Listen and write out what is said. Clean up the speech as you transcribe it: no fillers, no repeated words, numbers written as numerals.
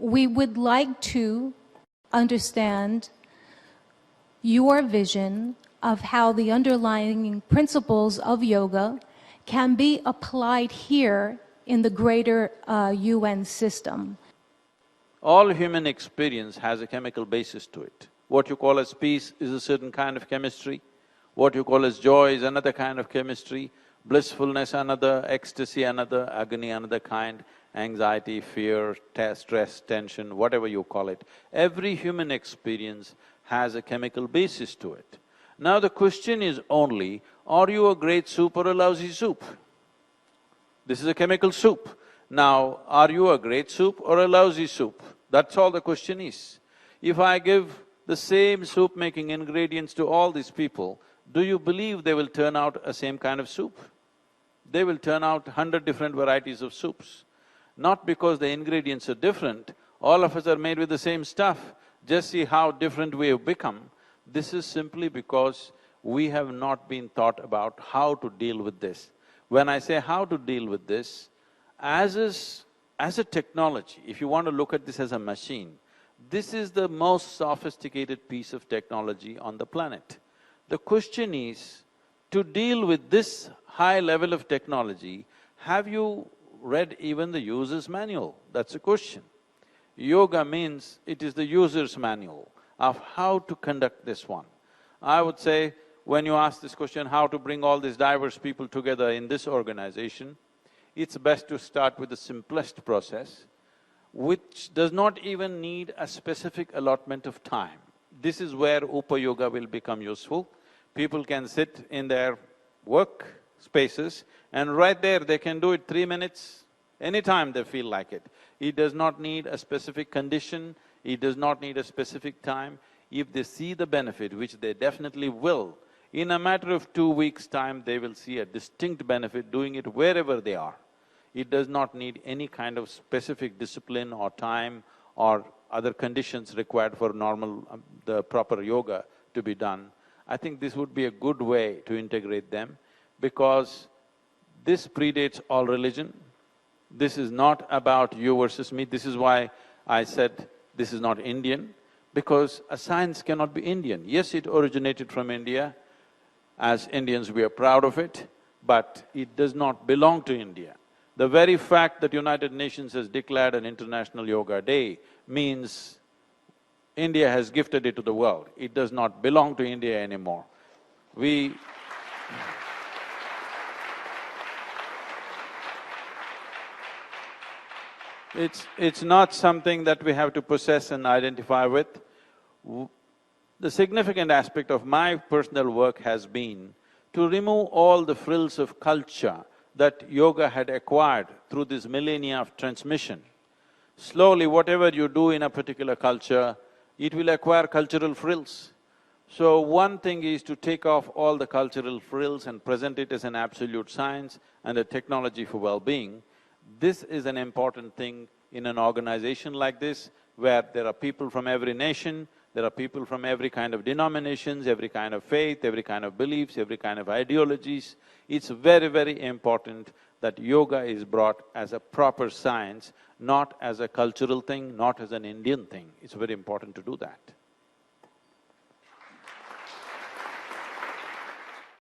we would like to understand your vision of how the underlying principles of yoga can be applied here in the greater UN system. All human experience has a chemical basis to it. What you call as peace is a certain kind of chemistry, what you call as joy is another kind of chemistry, blissfulness another, ecstasy another, agony another kind, anxiety, fear, stress, tension, whatever you call it. Every human experience has a chemical basis to it. Now the question is only, are you a great soup or a lousy soup? This is a chemical soup. Now, are you a great soup or a lousy soup? That's all the question is. If I give the same soup-making ingredients to all these people, do you believe they will turn out a same kind of soup? They will turn out 100 different varieties of soups. Not because the ingredients are different, all of us are made with the same stuff. Just see how different we have become. This is simply because we have not been taught about how to deal with this. When I say how to deal with this, as a technology, if you want to look at this as a machine, this is the most sophisticated piece of technology on the planet. The question is, to deal with this high level of technology, have you read even the user's manual? That's the question. Yoga means it is the user's manual of how to conduct this one. I would say, when you ask this question, how to bring all these diverse people together in this organization, it's best to start with the simplest process, which does not even need a specific allotment of time. This is where Upa Yoga will become useful. People can sit in their work spaces and right there they can do it 3 minutes, anytime they feel like it. It does not need a specific condition, it does not need a specific time. If they see the benefit, which they definitely will, in a matter of 2 weeks' time, they will see a distinct benefit doing it wherever they are. It does not need any kind of specific discipline or time or other conditions required for the proper yoga to be done. I think this would be a good way to integrate them, because this predates all religion. This is not about you versus me. This is why I said this is not Indian, because a science cannot be Indian. Yes, it originated from India. As Indians, we are proud of it, but it does not belong to India. The very fact that United Nations has declared an International Yoga Day means India has gifted it to the world. It does not belong to India anymore. It's not something that we have to possess and identify with. The significant aspect of my personal work has been to remove all the frills of culture that yoga had acquired through this millennia of transmission. Slowly, whatever you do in a particular culture, it will acquire cultural frills. So one thing is to take off all the cultural frills and present it as an absolute science and a technology for well-being. This is an important thing in an organization like this, where there are people from every nation, there are people from every kind of denominations, every kind of faith, every kind of beliefs, every kind of ideologies. It's very, very important that yoga is brought as a proper science, not as a cultural thing, not as an Indian thing. It's very important to do that.